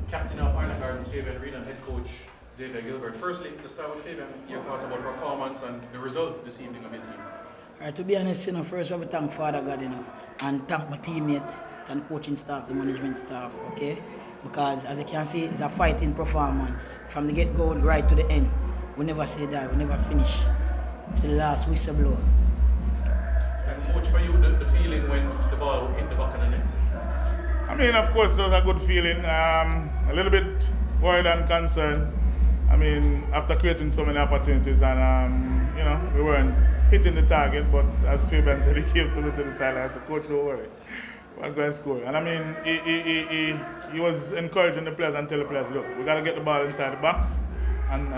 captain of Arnett Gardens, Fabian Reid, and head coach Xavier Gilbert. Firstly, to start with Fabian, your thoughts about performance and the result this evening of your team? To be honest, first I will thank Father God, and thank my teammate, thank coaching staff, the management staff, okay? Because as you can see, it's a fighting performance. From the get-go right to the end. We never say die, we never finish. To the last whistle blow. Coach, for you, the feeling when the ball hit the back of the net? I mean, of course, it was a good feeling. A little bit worried and concerned. I mean, after creating so many opportunities, and we weren't hitting the target. But as Fabian said, he came to me to the sideline. I said, "Coach, don't worry, we're going to score." And I mean, he was encouraging the players and telling the players, "Look, we got to get the ball inside the box, and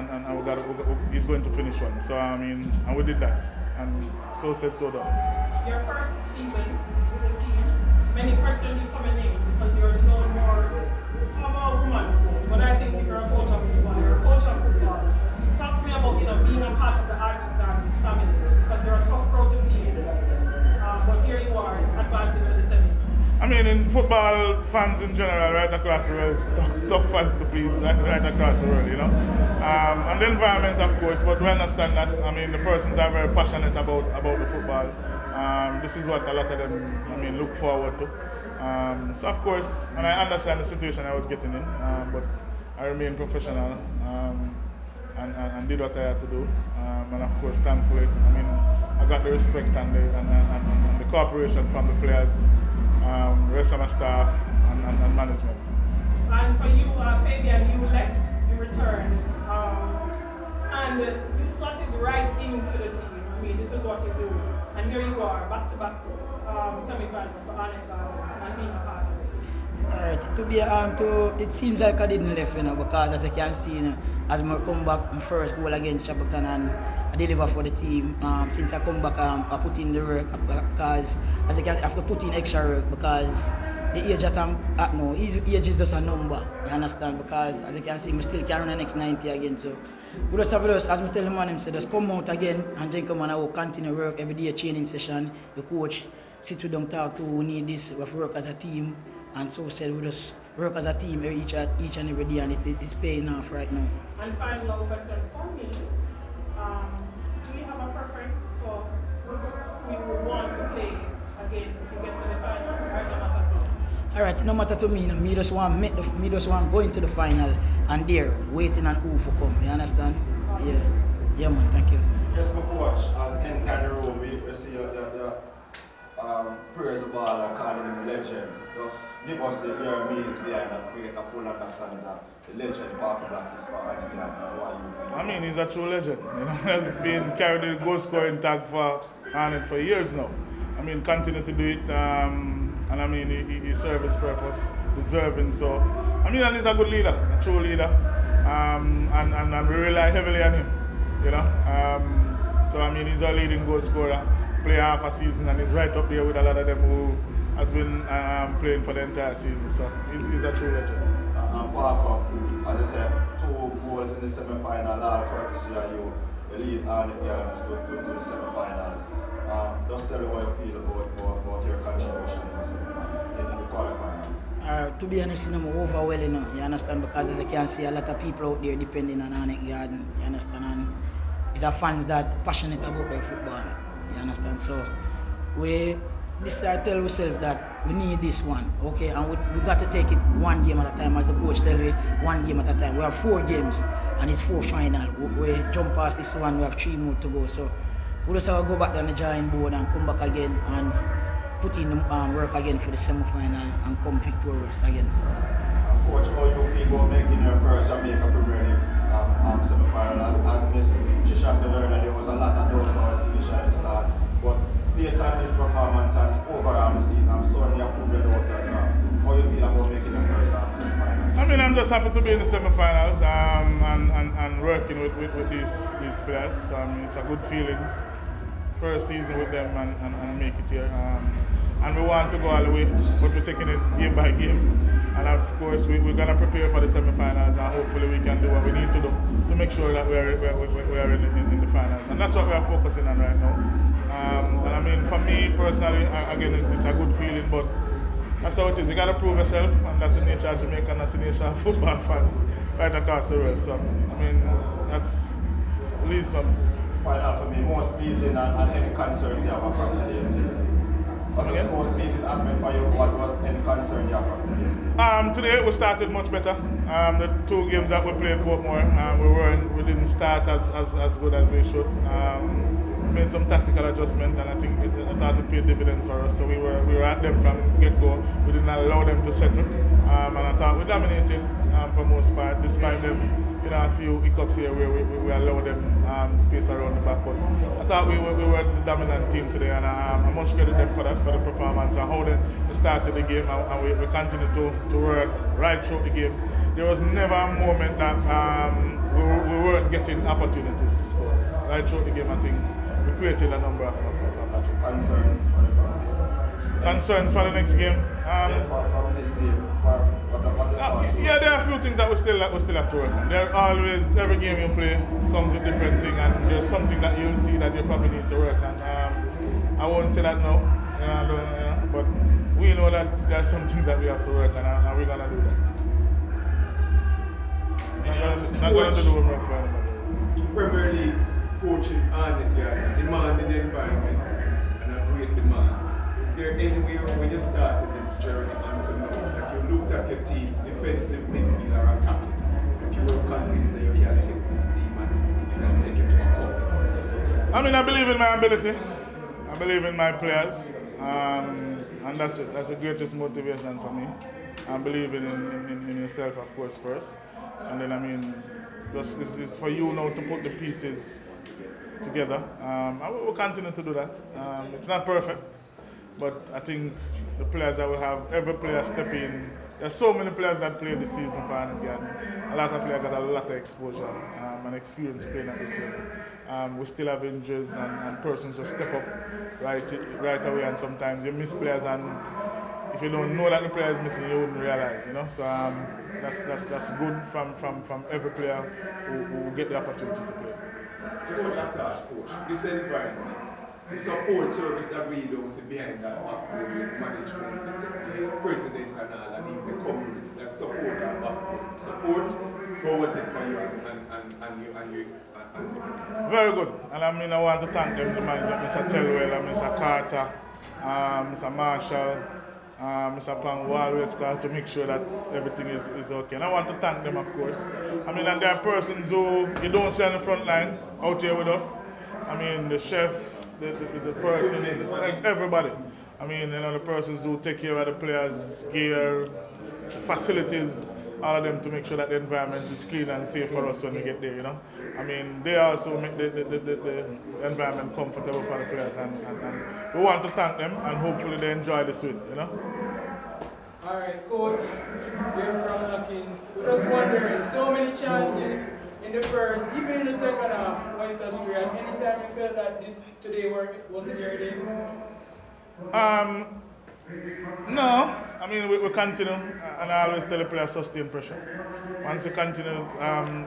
he's going to finish one." So I mean, and we did that, and so said, so done. Your first season with the team, many questions you coming in because you're known more about women's sport. But I think if you're a coach of football, you're a coach of football. Talk to me about being a part of the Arnett Gardens family because they're a tough crowd to please. But here you are advancing to the semis. I mean, in football, fans in general, right across the world, it's tough fans to please, right across the world, And the environment, of course, but we understand that, I mean, the persons are very passionate about the football. This is what a lot of them, look forward to. So, of course, and I understand the situation I was getting in, but I remained professional and did what I had to do. And, of course, thankfully, I got the respect and the cooperation from the players, the rest of my staff and management. And for you, Fabian, you left, you returned, and you slotted right into the team. I mean, this is what you do. And here you are, back-to-back semifinals for Arnett Gardens and being a part of it. Alright, it seems like I didn't left, because as you can see, as I come back, my first goal against Shabaktan and I deliver for the team. Since I come back, I put in the work because as I have to put in extra work because the age that I'm at now, age is just a number, you understand? Because as you can see, I still carrying the next 90 again. So we just have us, as I tell the man, just come out again and then come and I will continue work every day, training session. The coach sit with them, talk to we need this, we have to work as a team. And so said we just work as a team each and every day, and it's paying off right now. And final question for me, do you have a preference for who you would want to play again if you get to the final, or no matter to you? Alright, no matter to me, me just want going to the final and there waiting on who for come. You understand? Yeah, man. Thank you. Yes, my coach. In the room, we see the praise the ball and calling him a legend. Just give us the real meaning behind that, create a full understanding that the legend Parker Black is for Arnett Gardens. I mean, he's a true legend. He's been carried the goal scoring tag for Arnett for years now. Continue to do it, and he served his purpose, deserving. So, and he's a good leader, a true leader, and we rely heavily on him. So, he's our leading goal scorer, play half a season, and he's right up there with a lot of them who has been playing for the entire season. So, he's a true legend. Parker, as I said, 2 goals in the semi-final, all courtesy of you. You lead Arnett Gardens to the semi-finals. Just tell me how you feel about your contribution in the semi-finals, in the quarterfinals. To be honest, I'm overwhelmed, you understand, because as you can see, a lot of people out there depending on Arnett Gardens, you understand, and it's a fans that passionate about their football, you understand. So I tell ourselves that we need this one, okay, and we got to take it one game at a time, as the coach tell me, one game at a time. We have 4 games, and it's 4 final. We jump past this one, we have 3 more to go. So we just have to go back down the drawing board and come back again and put in the work again for the semi-final and come victorious again. Coach, how you feel about making your first Jamaica Premier League semi-final? As Miss Trisha said earlier, there was a lot of doubters initially at the start, but based on this performance and overall the season, I'm sorry you proved your doubters now. How you feel about making your first semi-finals? I'm just happy to be in the semi-finals and working with these players. It's a good feeling. First season with them and make it here. And we want to go all the way, but we're taking it game by game. And of course, we're going to prepare for the semi-finals, and hopefully we can do what we need to do to make sure that we are in the finals. And that's what we are focusing on right now. For me personally, again, it's a good feeling, but That's how it is. You got to prove yourself, and that's the nature of Jamaica, and that's the nature of football fans right across the world. So, I mean, that's at least from. Final for me, most pleasing and any concerns you have from today's game. What was the most pleasing aspect for you? What was any concern you have from today's game? Today we started much better. The 2 games that we played Portmore, we didn't start as good as we should. Made some tactical adjustment, and I think it started to pay dividends for us. So we were at them from get-go. We didn't allow them to settle, and I thought we dominated for most part, despite them, a few hiccups here where we allowed them space around the back. But I thought we were the dominant team today, and I must credit them for that, for the performance and how they started the game, and we continue to work right through the game. There was never a moment that we weren't getting opportunities to score. Right through the game, I think we created a number of concerns for the game. Concerns for the next game. From this game, what the thoughts? Yeah, there are a few things that we still have to work on. There are always, every game you play comes with different things, and there's something that you'll see that you probably need to work on. I won't say that now, but we know that there are some things that we have to work on, and we're gonna do that. Not going to do homework for anybody. In Premier League, coaching Arnett, demanding environment and a great demand. Is there anywhere when you started this journey until now that you looked at your team, defensive, midfield or attacking, that you were convinced that you can take this team and this team can take it to a cup? I mean, I believe in my ability. I believe in my players. And that's it. That's the greatest motivation for me. I believe in yourself, of course, first. And then, I mean, just it's for you now to put the pieces together. I will continue to do that. It's not perfect, but I think the players that we have, every player step in. There's so many players that played this season for Arnett. A lot of players got a lot of exposure and experience playing at this level. We still have injuries and persons just step up right away, and sometimes you miss players, and if you don't know that the player is missing, you wouldn't realize, So that's good from every player who get the opportunity to play. Just a backlash, coach. This environment, the support service that we don't see behind that backbone with management, the president and all, and even the community that support and backbone. Support, how was it for you and you? Very good. And I mean, I want to thank them, the management, Mr. Telwell, Mr. Carter, Mr. Marshall, Mr. Pang, who always call to make sure that everything is okay. And I want to thank them, of course. I mean, and there are persons who you don't see on the front line out here with us. I mean, the chef, the person, like everybody. I mean, the persons who take care of the players' gear, facilities, all of them, to make sure that the environment is clean and safe for us when we get there, I mean, they also make the environment comfortable for the players, and we want to thank them, and hopefully they enjoy this win, All right, Coach, we're from Hawkins. We're just wondering, so many chances in the first, even in the second half, went astray. At any time you felt that this today wasn't your day? No, I mean, we continue, and I always tell the players sustain pressure. Once you continue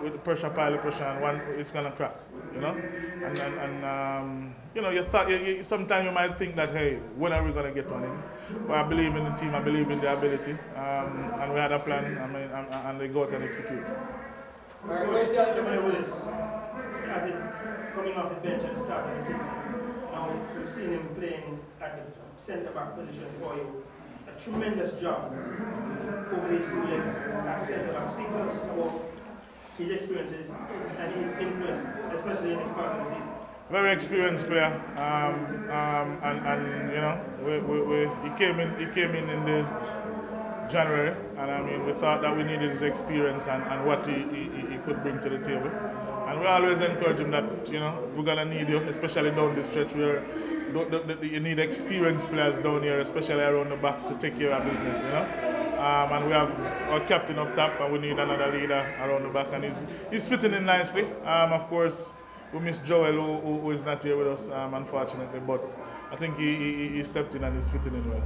with the pressure, pile of pressure, and one, it's going to crack, And you thought, sometimes you might think that, hey, when are we going to get one in? But I believe in the team, I believe in their ability, and we had a plan, and they go out and execute. All right, where's the other Willis? Started coming off the bench at the start of the season. We've seen him playing at the centre-back position for you. A tremendous job over these 2 legs at centre-back. Speak to us about his experiences and his influence, especially in this part of the season. Very experienced player, he came in the January, and I mean, we thought that we needed his experience and what he could bring to the table. And we always encourage him that, we're going to need you, especially down the stretch where you need experienced players down here, especially around the back, to take care of business, And we have our captain up top, and we need another leader around the back, and he's fitting in nicely. Of course, we miss Joel, who is not here with us, unfortunately, but I think he stepped in and he's fitting in well.